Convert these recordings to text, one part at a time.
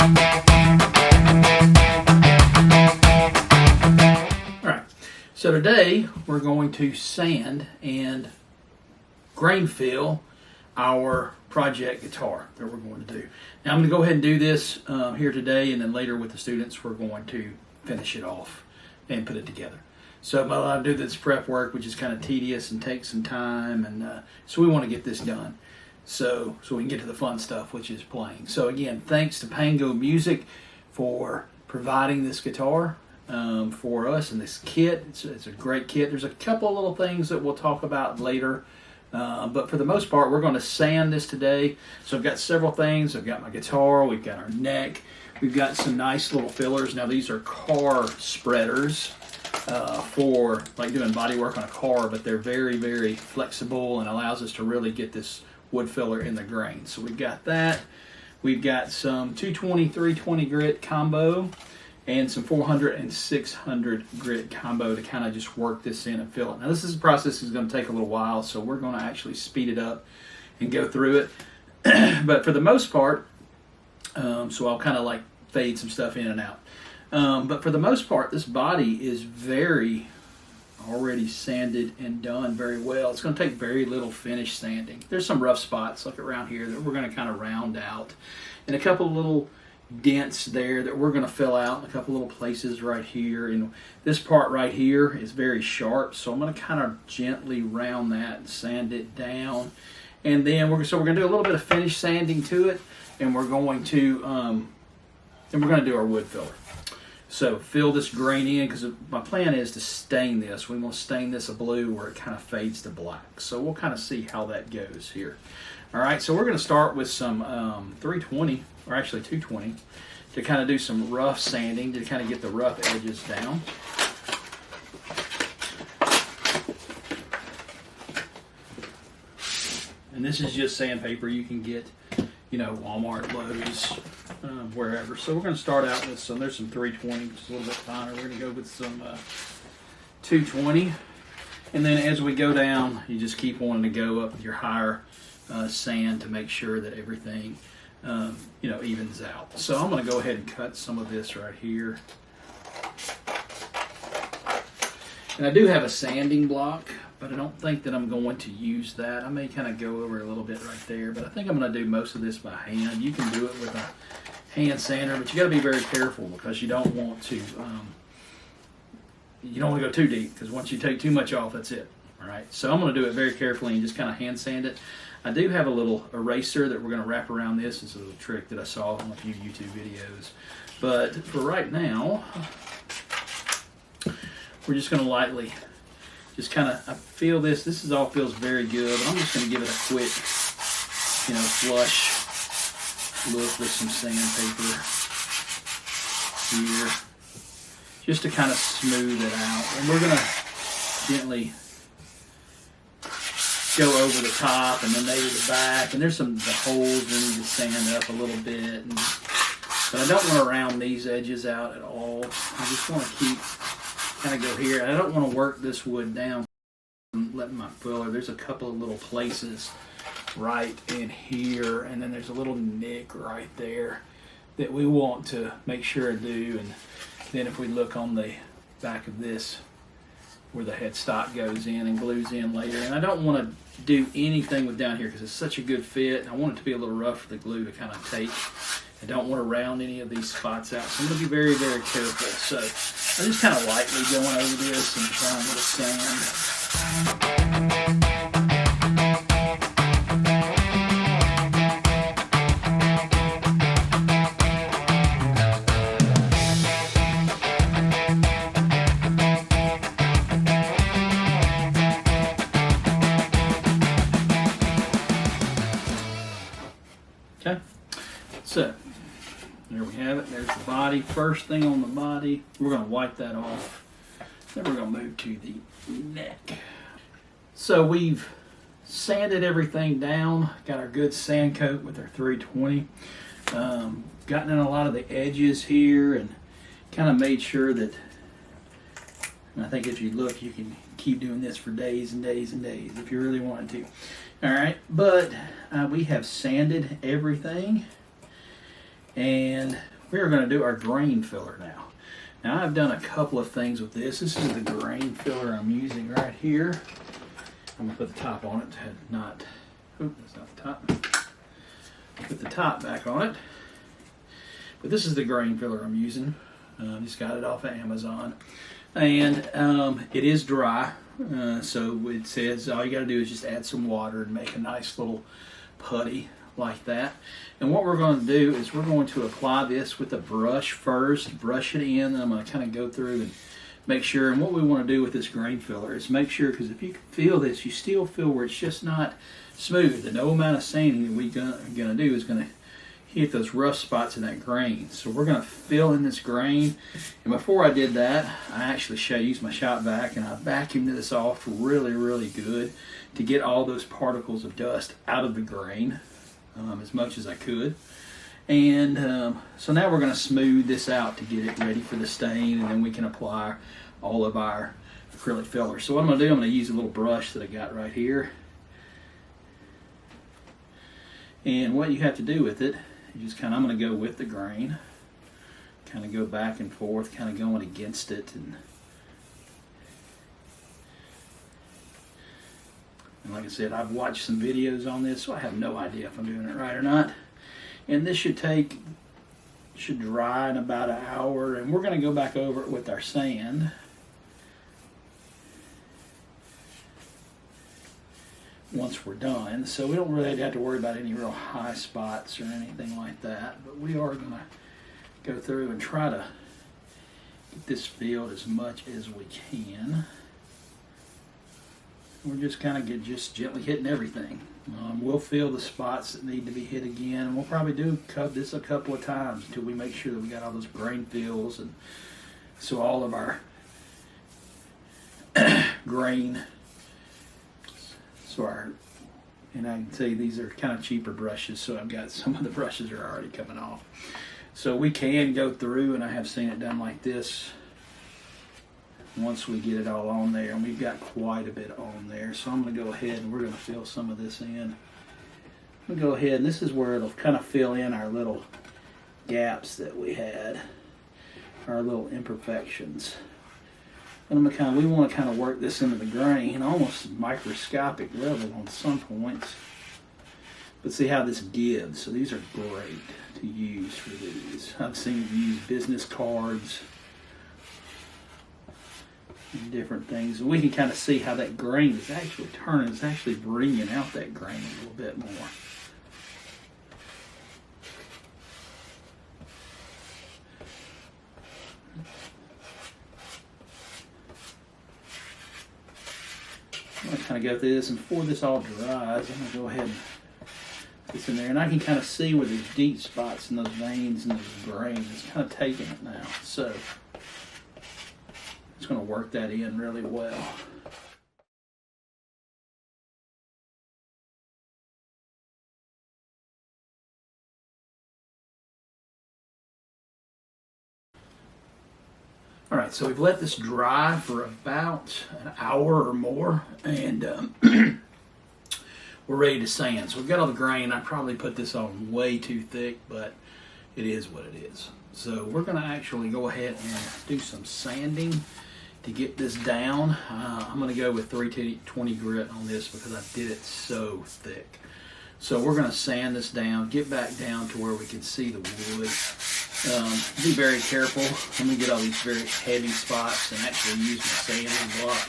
Alright, so today we're going to sand and grain fill our project guitar that we're going to do. Now I'm going to go ahead and do this here today, and then later with the students we're going to finish it off and put it together. So I do this prep work, which is kind of tedious and takes some time, and so we want to get this done so we can get to the fun stuff, which is playing. So again, thanks to Pango Music for providing this guitar for us and this kit. It's a great kit. There's a couple of little things that we'll talk about later, but for the most part we're going to sand this today. So I've got several things. I've got my guitar, we've got our neck, we've got some nice little fillers. Now these are car spreaders for like doing body work on a car, but they're very, very flexible and allows us to really get this wood filler in the grain. So we've got that. We've got some 220, 320 grit combo and some 400 and 600 grit combo to kind of just work this in and fill it. Now this is a process that's going to take a little while, so we're going to actually speed it up and go through it. But for the most part, so I'll kind of like fade some stuff in and out. But for the most part, this body is very already sanded and done very well. It's going to take very little finish sanding. There's some rough spots like around here that we're going to kind of round out, and a couple of little dents there that we're going to fill out, and a couple little places right here. And this part right here is very sharp, so I'm going to kind of gently round that and sand it down. And then we're going to do a little bit of finish sanding to it, and we're going to do our wood filler. So fill this grain in, because my plan is to stain this. We want to stain this a blue where it kind of fades to black. So we'll kind of see how that goes here. All right, so we're going to start with some 320, or actually 220, to kind of do some rough sanding, to kind of get the rough edges down. And this is just sandpaper you can get, you know, Walmart, Lowe's, wherever. So we're going to start out with some, there's some 320, which is a little bit finer. We're going to go with some 220. And then as we go down, you just keep wanting to go up with your higher sand to make sure that everything, you know, evens out. So I'm going to go ahead and cut some of this right here. And I do have a sanding block, but I don't think that I'm going to use that. I may kind of go over a little bit right there, but I think I'm going to do most of this by hand. You can do it with a hand sander, but you got to be very careful, because you don't want to go too deep, because once you take too much off, that's it. All right, so I'm going to do it very carefully and just kind of hand sand it. I do have a little eraser that we're going to wrap around this. It's a little trick that I saw on a few YouTube videos, but for right now, we're just going to lightly just kind of, I feel this all feels very good, but I'm just going to give it a quick, you know, flush look with some sandpaper here, just to kind of smooth it out. And we're going to gently go over the top and then maybe the back, and there's the holes we need to sand up a little bit. But I don't want to round these edges out at all. I just want to keep, kind of go here. I don't want to work this wood down. I'm letting my filler, there's a couple of little places right in here, and then there's a little nick right there that we want to make sure to do. And then if we look on the back of this, where the headstock goes in and glues in later, and I don't want to do anything with down here because it's such a good fit, and I want it to be a little rough for the glue to kind of take. I don't want to round any of these spots out, so I'm going to be very, very careful. So I'm just kind of lightly going over this and trying to sand. Okay, so there we have it. There's the body. First thing on the body, we're going to wipe that off. Then we're going to move to the neck. So we've sanded everything down, got our good sand coat with our 320. Gotten in a lot of the edges here and kind of made sure that, and I think if you look, you can keep doing this for days and days and days if you really wanted to. All right, but we have sanded everything, and we are going to do our grain filler now. Now I've done a couple of things with this. This is the grain filler I'm using right here. I'm going to put the top on it to not, oop, that's not the top. Put the top back on it. But this is the grain filler I'm using. Just got it off of Amazon. And it is dry. So it says all you got to do is just add some water and make a nice little putty like that. And what we're going to do is we're going to apply this with a brush first, brush it in, and I'm going to kind of go through and make sure. And what we want to do with this grain filler is make sure, because if you can feel this, you still feel where it's just not smooth. And no amount of sanding that we're going to do is going to hit those rough spots in that grain. So we're going to fill in this grain. And before I did that, I actually used my shop vac and I vacuumed this off really, really good to get all those particles of dust out of the grain as much as I could. And so now we're going to smooth this out to get it ready for the stain, and then we can apply all of our acrylic filler. So what I'm going to do, I'm going to use a little brush that I got right here. And what you have to do with it, you just kind of, I'm going to go with the grain, kind of go back and forth, kind of going against it. And like I said, I've watched some videos on this, so I have no idea if I'm doing it right or not. And this should dry in about an hour, and we're going to go back over it with our sand. Once we're done, so we don't really have to worry about any real high spots or anything like that, but we are going to go through and try to get this filled as much as we can. We're just kind of just gently hitting everything. We'll fill the spots that need to be hit again, and we'll probably do this a couple of times until we make sure that we got all those grain fills, and so all of our grain. And I can tell you these are kind of cheaper brushes, so I've got some of the brushes are already coming off. So we can go through, and I have seen it done like this once we get it all on there, and we've got quite a bit on there. So I'm going to go ahead and we're going to fill some of this in. We'll go ahead, and this is where it'll kind of fill in our little gaps that we had, our little imperfections. And we want to kind of work this into the grain, almost microscopic level on some points. But see how this gives. So these are great to use for these. I've seen it use business cards and different things. And we can kind of see how that grain is actually turning. It's actually bringing out that grain a little bit more. I'm going to kind of go through this, and before this all dries, I'm going to go ahead and put this in there. And I can kind of see where there's deep spots in those veins and those grains. It's kind of taking it now. So it's going to work that in really well. All right, so we've let this dry for about an hour or more, and we're ready to sand. So we've got all the grain. I probably put this on way too thick, but it is what it is. So we're going to actually go ahead and do some sanding to get this down. I'm going to go with 320 grit on this because I did it so thick. So we're going to sand this down, get back down to where we can see the wood. Be very careful. I'm going to get all these very heavy spots and actually use my sanding block.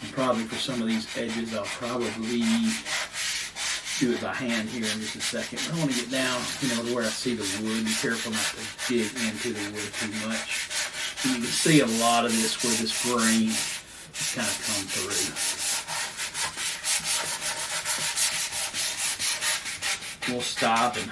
And probably for some of these edges, I'll probably do it by hand here in just a second. But I want to get down, to where I see the wood. Be careful not to dig into the wood too much. And you can see a lot of this where this grain has kind of come through. We'll stop and